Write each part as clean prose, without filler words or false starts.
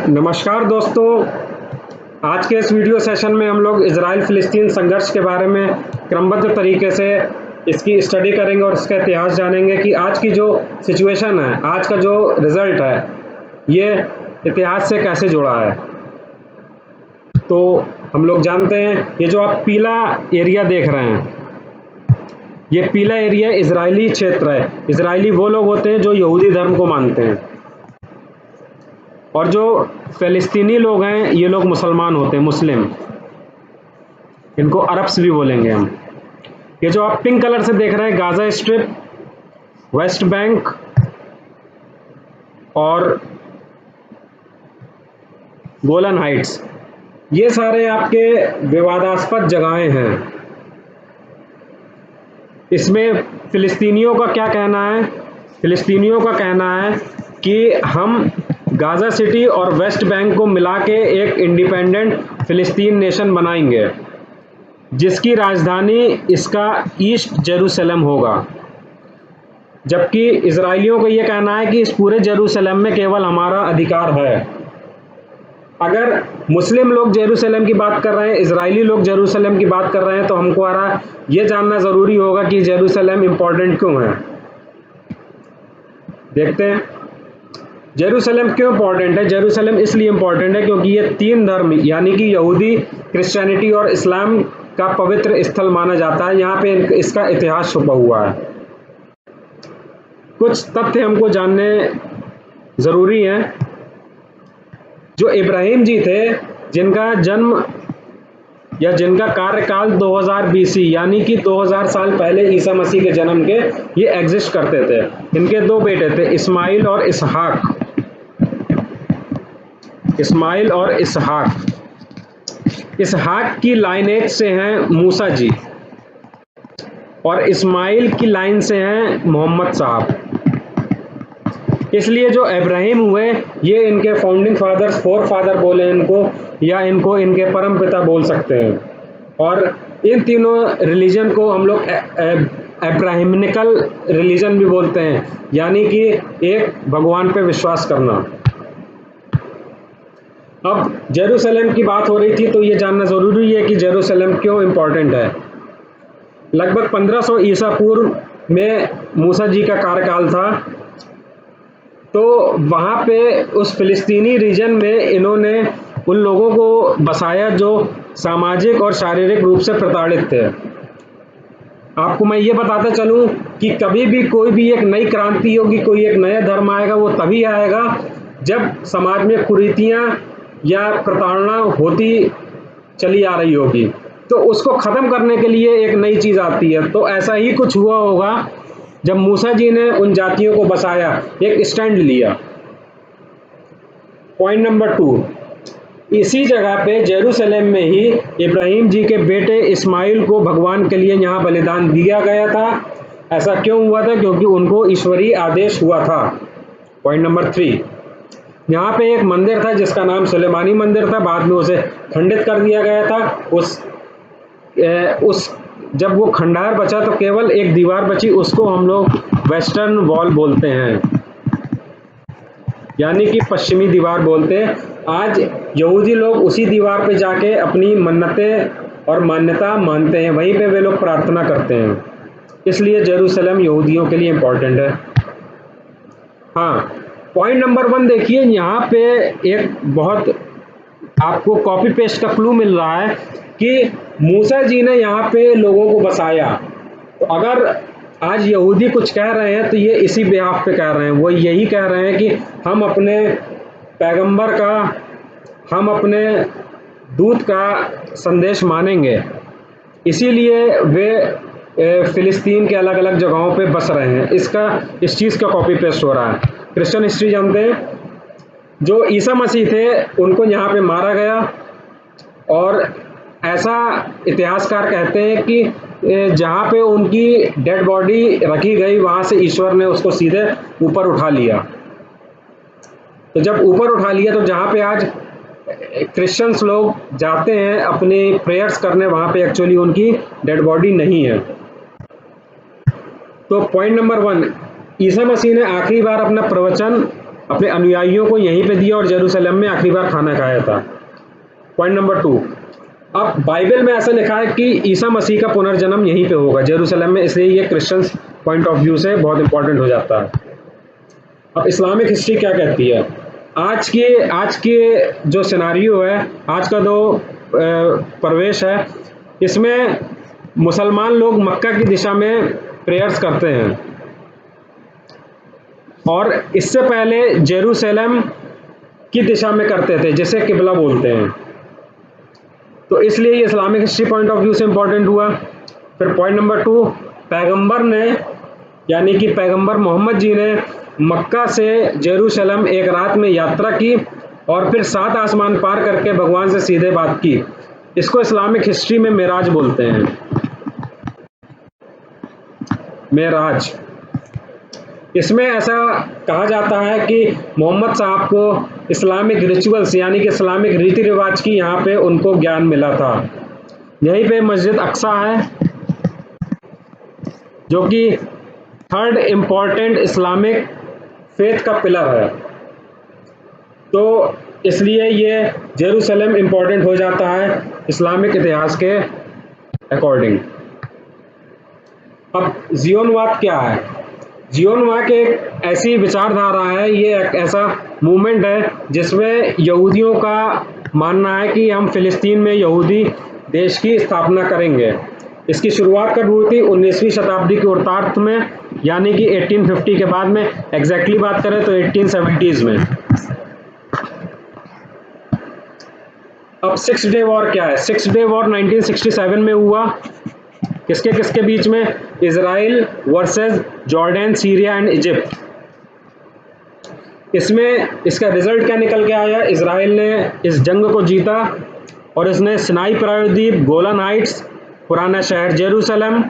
नमस्कार दोस्तों, आज के इस वीडियो सेशन में हम लोग इजराइल फ़िलिस्तीन संघर्ष के बारे में क्रमबद्ध तरीके से इसकी स्टडी करेंगे और इसका इतिहास जानेंगे कि आज की जो सिचुएशन है, आज का जो रिज़ल्ट है, ये इतिहास से कैसे जुड़ा है। तो हम लोग जानते हैं, ये जो आप पीला एरिया देख रहे हैं, ये पीला एरिया इजरायली क्षेत्र है। इजरायली वो लोग होते हैं जो यहूदी धर्म को मानते हैं, और जो फ़िलिस्तीनी लोग हैं ये लोग मुसलमान होते हैं, मुस्लिम। इनको अरब्स भी बोलेंगे हम। ये जो आप पिंक कलर से देख रहे हैं, गाज़ा स्ट्रिप, वेस्ट बैंक और गोलन हाइट्स, ये सारे आपके विवादास्पद जगहें हैं। इसमें फ़िलिस्तीनियों का क्या कहना है? फ़िलिस्तीनियों का कहना है कि हम गाज़ा सिटी और वेस्ट बैंक को मिला के एक इंडिपेंडेंट फ़िलिस्तीन नेशन बनाएंगे, जिसकी राजधानी इसका ईस्ट जेरूसलम होगा। जबकि इजराइलियों का ये कहना है कि इस पूरे जेरूसलम में केवल हमारा अधिकार है। अगर मुस्लिम लोग जेरूसलम की बात कर रहे हैं, इजरायली लोग जेरूसलम की बात कर रहे हैं, तो हमको ये जानना ज़रूरी होगा कि जेरूसलम इम्पोर्टेंट क्यों है। देखते हैं जेरूसलम क्यों इम्पोर्टेंट है। जेरूसलम इसलिए इम्पोर्टेंट है क्योंकि ये तीन धर्म यानी कि यहूदी, क्रिश्चियनिटी और इस्लाम का पवित्र स्थल माना जाता है। यहाँ पे इसका इतिहास छुपा हुआ है। कुछ तथ्य हमको जानने ज़रूरी हैं। जो इब्राहिम जी थे, जिनका जन्म या जिनका कार्यकाल 2000 BC यानी कि 2000 साल पहले ईसा मसीह के जन्म के ये एग्जिस्ट करते थे। इनके दो बेटे थे, इस्माइल और इसहाक। इस्माइल और इसहाक। इसहाक की लाइनेज से हैं मूसा जी, और इस्माइल की लाइन से हैं मोहम्मद साहब। इसलिए जो इब्राहिम हुए, ये इनके फाउंडिंग फादर्स, फोर फादर बोले इनको, या इनको इनके परम पिता बोल सकते हैं। और इन तीनों रिलीजन को हम लोग अब्राहमिकल रिलीजन भी बोलते हैं, यानी कि एक भगवान पे विश्वास करना। अब जेरूसलम की बात हो रही थी, तो ये जानना ज़रूरी है कि जेरूसलम क्यों इम्पोर्टेंट है। लगभग 1500 ईसा पूर्व में मूसा जी का कार्यकाल था। तो वहाँ पे उस फ़िलिस्तीनी रीजन में इन्होंने उन लोगों को बसाया जो सामाजिक और शारीरिक रूप से प्रताड़ित थे। आपको मैं ये बताता चलूँ कि कभी भी कोई भी एक नई क्रांति होगी, कोई एक नया धर्म आएगा, वो तभी आएगा जब समाज में कुरीतियाँ या प्रताड़ना होती चली आ रही होगी, तो उसको ख़त्म करने के लिए एक नई चीज़ आती है। तो ऐसा ही कुछ हुआ होगा जब मूसा जी ने उन जातियों को बसाया, एक स्टैंड लिया। पॉइंट नंबर 2, इसी जगह पे जेरूसलम में ही इब्राहिम जी के बेटे इस्माइल को भगवान के लिए यहाँ बलिदान दिया गया था। ऐसा क्यों हुआ था? क्योंकि उनको ईश्वरीय आदेश हुआ था। पॉइंट नंबर 3, यहाँ पे एक मंदिर था जिसका नाम सुलेमानी मंदिर था, बाद में उसे खंडित कर दिया गया था। जब वो खंडहर बचा तो केवल एक दीवार बची, उसको हम लोग वेस्टर्न वॉल बोलते हैं, यानी कि पश्चिमी दीवार बोलते हैं। आज यहूदी लोग उसी दीवार पे जाके अपनी मन्नतें और मान्यता मानते हैं, वहीं पे वे लोग प्रार्थना करते हैं। इसलिए जेरूसलम यहूदियों के लिए इम्पोर्टेंट है। हाँ, पॉइंट नंबर 1 देखिए, यहाँ पे एक बहुत आपको कॉपी पेस्ट का क्लू मिल रहा है कि मूसा जी ने यहाँ पे लोगों को बसाया। तो अगर आज यहूदी कुछ कह रहे हैं तो ये इसी बिहाफ पे कह रहे हैं। वो यही कह रहे हैं कि हम अपने पैगंबर का, हम अपने दूत का संदेश मानेंगे। इसीलिए वे फ़िलिस्तीन के अलग अलग जगहों पे बस रहे हैं। इस चीज़ का कॉपी पेस्ट हो रहा है। क्रिश्चियन हिस्ट्री जानते हैं, जो ईसा मसीह थे उनको यहाँ पे मारा गया, और ऐसा इतिहासकार कहते हैं कि जहाँ पे उनकी डेड बॉडी रखी गई, वहाँ से ईश्वर ने उसको सीधे ऊपर उठा लिया। तो जब ऊपर उठा लिया, तो जहाँ पे आज क्रिश्चियंस लोग जाते हैं अपनी प्रेयर्स करने, वहाँ पे एक्चुअली उनकी डेड बॉडी नहीं है। तो पॉइंट नंबर 1, ईसा मसीह ने आखिरी बार अपना प्रवचन अपने अनुयायियों को यहीं पे दिया और जेरूसलम में आखिरी बार खाना खाया था। पॉइंट नंबर 2, अब बाइबल में ऐसा लिखा है कि ईसा मसीह का पुनर्जन्म यहीं पे होगा जेरूसलम में, इसलिए ये क्रिश्चियंस पॉइंट ऑफ व्यू से बहुत इंपॉर्टेंट हो जाता है। अब इस्लामिक हिस्ट्री क्या कहती है? आज के जो सिनारियो है, आज का जो प्रवेश है, इसमें मुसलमान लोग मक्का की दिशा में प्रेयर्स करते हैं और इससे पहले जेरूसलम की दिशा में करते थे, जिसे किबला बोलते हैं। तो इसलिए ये Islamic history point of view से इंपॉर्टेंट हुआ। फिर पॉइंट नंबर 2, पैगंबर ने यानी कि पैगंबर मोहम्मद जी ने मक्का से जेरूसलम एक रात में यात्रा की और फिर 7 आसमान पार करके भगवान से सीधे बात की। इसको इस्लामिक हिस्ट्री में मेराज बोलते हैं। मेराज, इसमें ऐसा कहा जाता है कि मोहम्मद साहब को इस्लामिक रिचुअल्स यानी कि इस्लामिक रीति रिवाज की यहाँ पे उनको ज्ञान मिला था। यहीं पे मस्जिद अक्सा है जो कि 3rd इम्पॉर्टेंट इस्लामिक फेथ का पिलर है, तो इसलिए ये जेरूसलम इम्पॉर्टेंट हो जाता है इस्लामिक इतिहास के अकॉर्डिंग। अब जियोनवाद क्या है? जियोनवाद एक ऐसी विचारधारा है, ये एक ऐसा मूवमेंट है जिसमें यहूदियों का मानना है कि हम फिलिस्तीन में यहूदी देश की स्थापना करेंगे। इसकी शुरुआत कब हुई थी? 19वीं शताब्दी के उत्तरार्ध में, यानी कि 1850 के बाद में। एग्जैक्टली बात करें तो 1870s में। अब 6 डे वॉर क्या है? 6 डे वॉर 1967 में हुआ। किसके किसके बीच में? Israel versus Jordan, Syria and Egypt. इसमें इसका रिजल्ट क्या निकल के आया? इजराइल ने इस जंग को जीता और इसने सिनाई प्रायद्वीप, गोलन हाइट्स, पुराना शहर जेरूसलम,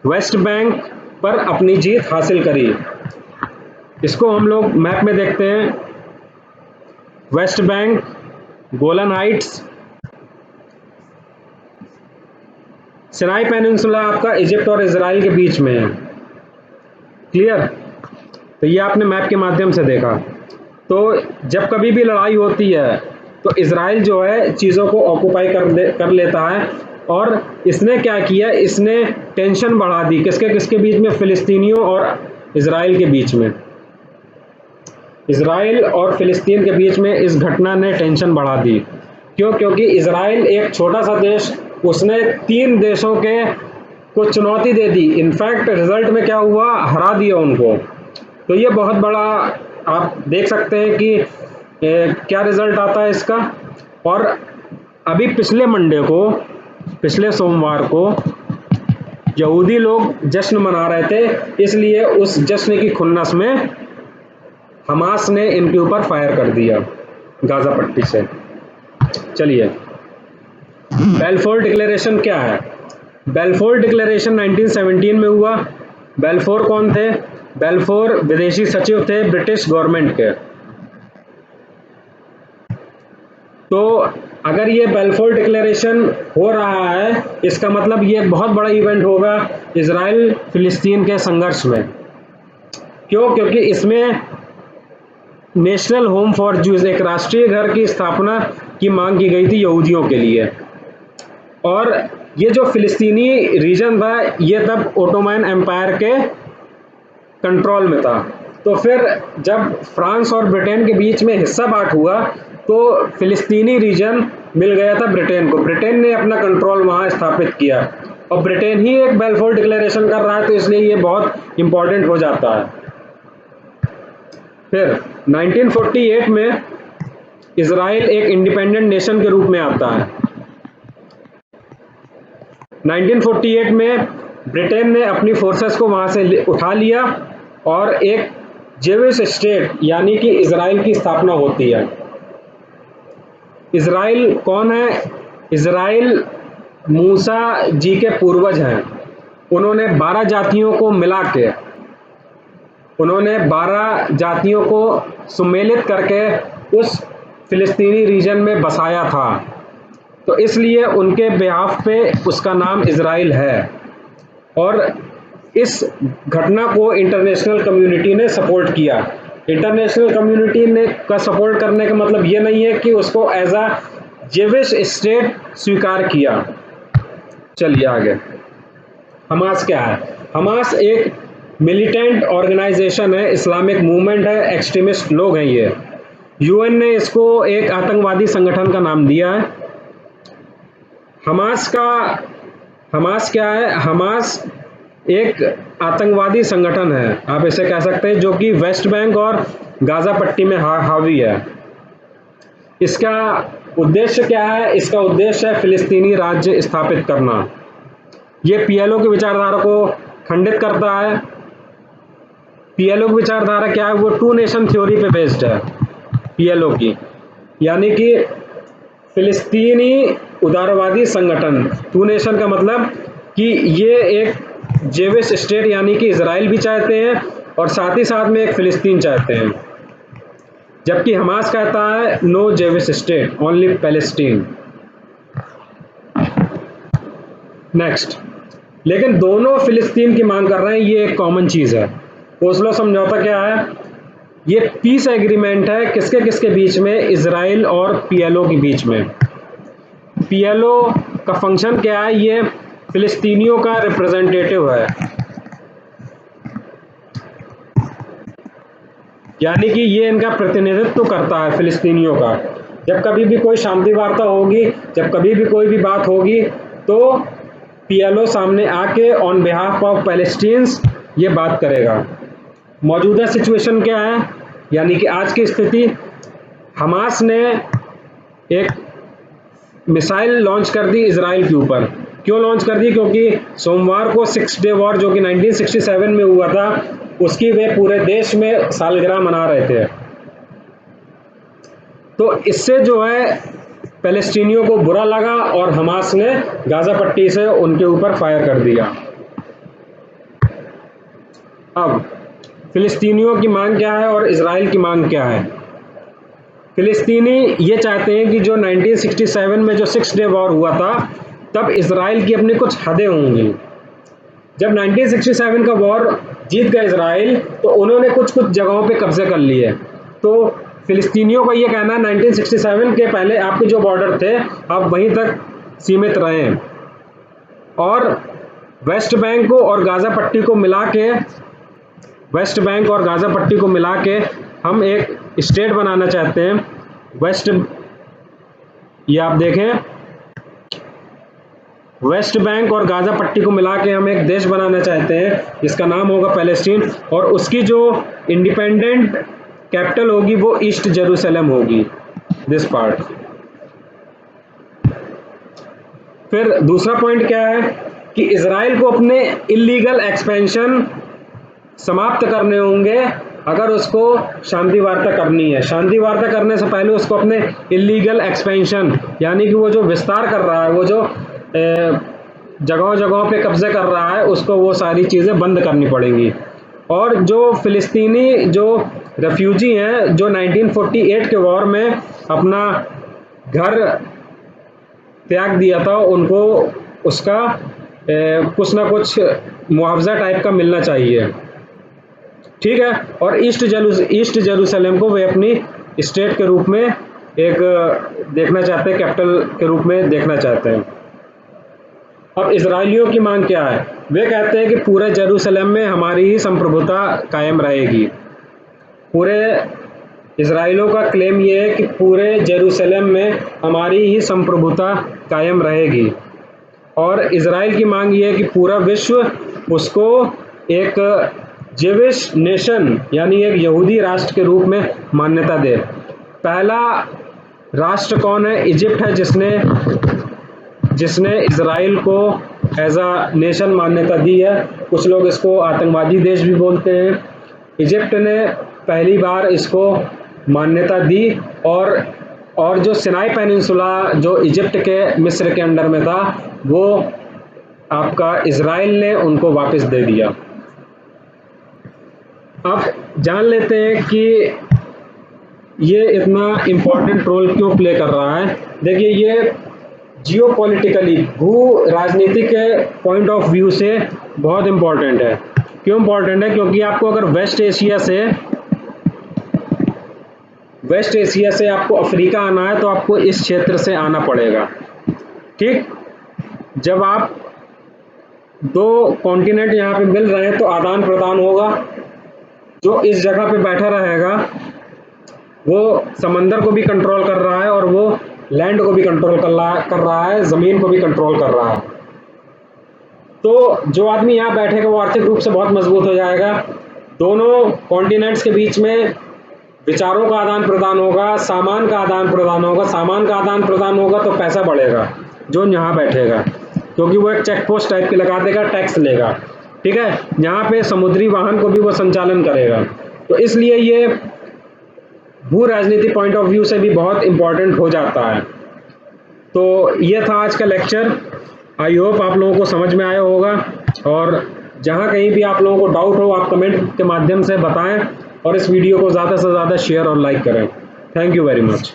वेस्ट बैंक पर अपनी जीत हासिल करी। इसको हम लोग मैप में देखते हैं। West Bank, Golan Heights, Sinai peninsula आपका इजिप्ट और इजराइल के बीच में है। क्लियर? तो ये आपने मैप के माध्यम से देखा। तो जब कभी भी लड़ाई होती है तो इजराइल जो है चीज़ों को ऑक्युपाई कर लेता है, और इसने क्या किया? इसने टेंशन बढ़ा दी। किसके किसके बीच में? फिलिस्तीनियों और इजराइल के बीच में। इजराइल और फिलिस्तीन के बीच में इस घटना ने टेंशन बढ़ा दी। क्यों? क्योंकि इजराइल एक छोटा सा देश, उसने 3 देशों के को चुनौती दे दी। इनफैक्ट रिजल्ट में क्या हुआ? हरा दिया उनको। तो ये बहुत बड़ा आप देख सकते हैं कि क्या रिजल्ट आता है इसका। और अभी पिछले सोमवार को यहूदी लोग जश्न मना रहे थे, इसलिए उस जश्न की खुन्नस में हमास ने इनके ऊपर फायर कर दिया गाजा पट्टी से। चलिए, बेल्फोर डिक्लेरेशन क्या है? बेल्फोर डिक्लेरेशन 1917 में हुआ। बेल्फोर कौन थे? बेल्फोर विदेशी सचिव थे ब्रिटिश गवर्नमेंट के। तो अगर ये बेल्फोर डिक्लेरेशन हो रहा है, इसका मतलब ये बहुत बड़ा इवेंट होगा इजराइल फिलिस्तीन के संघर्ष में। क्यों? क्योंकि इसमें नेशनल होम फॉर ज्यूज, एक राष्ट्रीय घर की स्थापना की मांग की गई थी यहूदियों के लिए। और ये जो फिलिस्तीनी रीजन था, ये तब ओटोमन एम्पायर के कंट्रोल में था। तो फिर जब फ्रांस और ब्रिटेन के बीच में हिस्सा बांट हुआ तो फिलिस्तीनी रीजन मिल गया था ब्रिटेन को। ब्रिटेन ने अपना कंट्रोल वहाँ स्थापित किया और ब्रिटेन ही एक बेल्फोर डिक्लेरेशन कर रहा है, तो इसलिए ये बहुत इंपॉर्टेंट हो जाता है। फिर 1948 में इजराइल एक इंडिपेंडेंट नेशन के रूप में आता है। 1948 में ब्रिटेन ने अपनी फोर्सेस को वहां से उठा लिया और एक जेविश स्टेट यानी कि इजराइल की स्थापना होती है। इजराइल कौन है? इजराइल मूसा जी के पूर्वज हैं। उन्होंने 12 जातियों को मिला के, उन्होंने 12 जातियों को सुमेलित करके उस फिलिस्तीनी रीजन में बसाया था। तो इसलिए उनके बिहाफ पे उसका नाम इजराइल है। और इस घटना को इंटरनेशनल कम्युनिटी ने सपोर्ट किया। इंटरनेशनल कम्युनिटी ने का सपोर्ट करने का मतलब ये नहीं है कि उसको एज अ जेविश स्टेट स्वीकार किया। चलिए आगे, हमास क्या है? हमास एक मिलिटेंट ऑर्गेनाइजेशन है, इस्लामिक मूवमेंट है, एक्सट्रीमिस्ट लोग हैं ये। यूएन ने इसको एक आतंकवादी संगठन का नाम दिया है। हमास क्या है? हमास एक आतंकवादी संगठन है, आप इसे कह सकते हैं, जो कि वेस्ट बैंक और गाजा पट्टी में हावी है। इसका उद्देश्य क्या है? इसका उद्देश्य है फिलिस्तीनी राज्य स्थापित करना। ये पीएलओ की विचारधारा को खंडित करता है। पीएलओ की विचारधारा क्या है? वो टू नेशन थ्योरी पे बेस्ड है पीएलओ की, यानी कि फिलिस्तीनी उदारवादी संगठन। टू नेशन का मतलब कि ये एक जेविश स्टेट यानी कि इजराइल भी चाहते हैं और साथ ही साथ में एक फिलिस्तीन चाहते हैं, जबकि हमास कहता है no Jewish state, only Palestine. Next, लेकिन दोनों फिलिस्तीन की मांग कर रहे हैं, ये एक कॉमन चीज है। ओस्लो समझौता क्या है? ये पीस एग्रीमेंट है, किसके किसके बीच में? इजराइल और पीएलओ के बीच में। पीएलओ का फंक्शन क्या है? ये फिलिस्तीनियों का रिप्रेजेंटेटिव है, यानी कि ये इनका प्रतिनिधित्व करता है फिलिस्तीनियों का। जब कभी भी कोई शांति वार्ता होगी, जब कभी भी कोई भी बात होगी, तो पीएलओ सामने आके ऑन बिहाफ ऑफ पैलेस्टीन्स ये बात करेगा। मौजूदा सिचुएशन क्या है? यानी कि आज की स्थिति, हमास ने एक मिसाइल लॉन्च कर दी इजराइल के ऊपर। क्यों लॉन्च कर दी? क्योंकि सोमवार को 6 डे वॉर जो कि 1967 में हुआ था, उसकी वे पूरे देश में सालगिरह मना रहे थे। तो इससे जो है पैलेस्टीनियों को बुरा लगा और हमास ने गाजा पट्टी से उनके ऊपर फायर कर दिया। अब फिलिस्तीनियों की मांग क्या है और इजराइल की मांग क्या है? फिलिस्तीनी ये चाहते हैं कि जो 1967 में जो 6 डे वॉर हुआ था, तब इजराइल की अपनी कुछ हदें होंगी। जब 1967 का वॉर जीत गया इजराइल, तो उन्होंने कुछ कुछ जगहों पे कब्जे कर लिए। तो फिलिस्तीनियों का ये कहना है 1967 के पहले आपके जो बॉर्डर थे, आप वहीं तक सीमित रहें, और वेस्ट बैंक को और गाजा पट्टी को मिला के हम एक स्टेट बनाना चाहते हैं। ये आप देखें, वेस्ट बैंक और गाजा पट्टी को मिला के हम एक देश बनाना चाहते हैं, जिसका नाम होगा पैलेस्टीन, और उसकी जो इंडिपेंडेंट कैपिटल होगी वो ईस्ट जेरूसलम होगी, दिस पार्ट। फिर दूसरा पॉइंट क्या है कि इजराइल को अपने इलीगल एक्सपेंशन समाप्त करने होंगे अगर उसको शांति वार्ता करनी है। शांति वार्ता करने से पहले उसको अपने इलीगल एक्सपेंशन, यानी कि वो जो विस्तार कर रहा है, वो जो जगहों जगहों पे कब्जे कर रहा है, उसको वो सारी चीज़ें बंद करनी पड़ेंगी। और जो फिलिस्तीनी जो रेफ्यूजी हैं, जो 1948 के वॉर में अपना घर त्याग दिया था, उनको उसका कुछ ना कुछ मुआवजा टाइप का मिलना चाहिए, ठीक है। और ईस्ट जेरूसलम को वे अपनी स्टेट के रूप में एक देखना चाहते हैं, कैपिटल के रूप में देखना चाहते हैं। अब इजराइलियों की मांग क्या है? वे कहते हैं कि पूरे जेरूसलम में हमारी ही संप्रभुता कायम रहेगी। पूरे इजराइलियों का क्लेम ये है कि पूरे जेरूसलम में हमारी ही संप्रभुता कायम रहेगी, और इजराइल की मांग ये है कि पूरा विश्व उसको एक जेविश नेशन यानी एक यहूदी राष्ट्र के रूप में मान्यता दे। पहला राष्ट्र कौन है? इजिप्ट है, जिसने इजराइल को एज अ नेशन मान्यता दी है। कुछ लोग इसको आतंकवादी देश भी बोलते हैं। इजिप्ट ने पहली बार इसको मान्यता दी, और जो सिनाई पेनिनसुला जो इजिप्ट के मिस्र के अंडर में था, वो आपका इजराइल ने उनको वापस दे दिया। अब जान लेते हैं कि ये इतना इम्पोर्टेंट रोल क्यों प्ले कर रहा है। देखिए, ये जियोपॉलिटिकली, भू राजनीति के पॉइंट ऑफ व्यू से बहुत इम्पोर्टेंट है। क्यों इम्पोर्टेंट है? क्योंकि आपको अगर वेस्ट एशिया से वेस्ट एशिया से आपको अफ्रीका आना है तो आपको इस क्षेत्र से आना पड़ेगा। ठीक, जब आप दो कॉन्टिनेंट यहाँ पे मिल रहे हैं तो आदान प्रदान होगा। जो इस जगह पे बैठा रहेगा वो समंदर को भी कंट्रोल कर रहा है और वो लैंड को भी कंट्रोल कर रहा है, ज़मीन को भी कंट्रोल कर रहा है। तो जो आदमी यहाँ बैठेगा वो आर्थिक रूप से बहुत मजबूत हो जाएगा। दोनों कॉन्टिनेंट्स के बीच में विचारों का आदान प्रदान होगा, सामान का आदान प्रदान होगा। सामान का आदान प्रदान होगा तो पैसा बढ़ेगा जो यहाँ बैठेगा, क्योंकि वो एक चेक पोस्ट टाइप की लगा देगा, टैक्स लेगा। ठीक है, यहाँ पे समुद्री वाहन को भी वो संचालन करेगा। तो इसलिए ये भू राजनीति पॉइंट ऑफ व्यू से भी बहुत इंपॉर्टेंट हो जाता है। तो ये था आज का लेक्चर। आई होप आप लोगों को समझ में आया होगा, और जहाँ कहीं भी आप लोगों को डाउट हो आप कमेंट के माध्यम से बताएं, और इस वीडियो को ज़्यादा से ज़्यादा शेयर और लाइक करें। Thank you very much.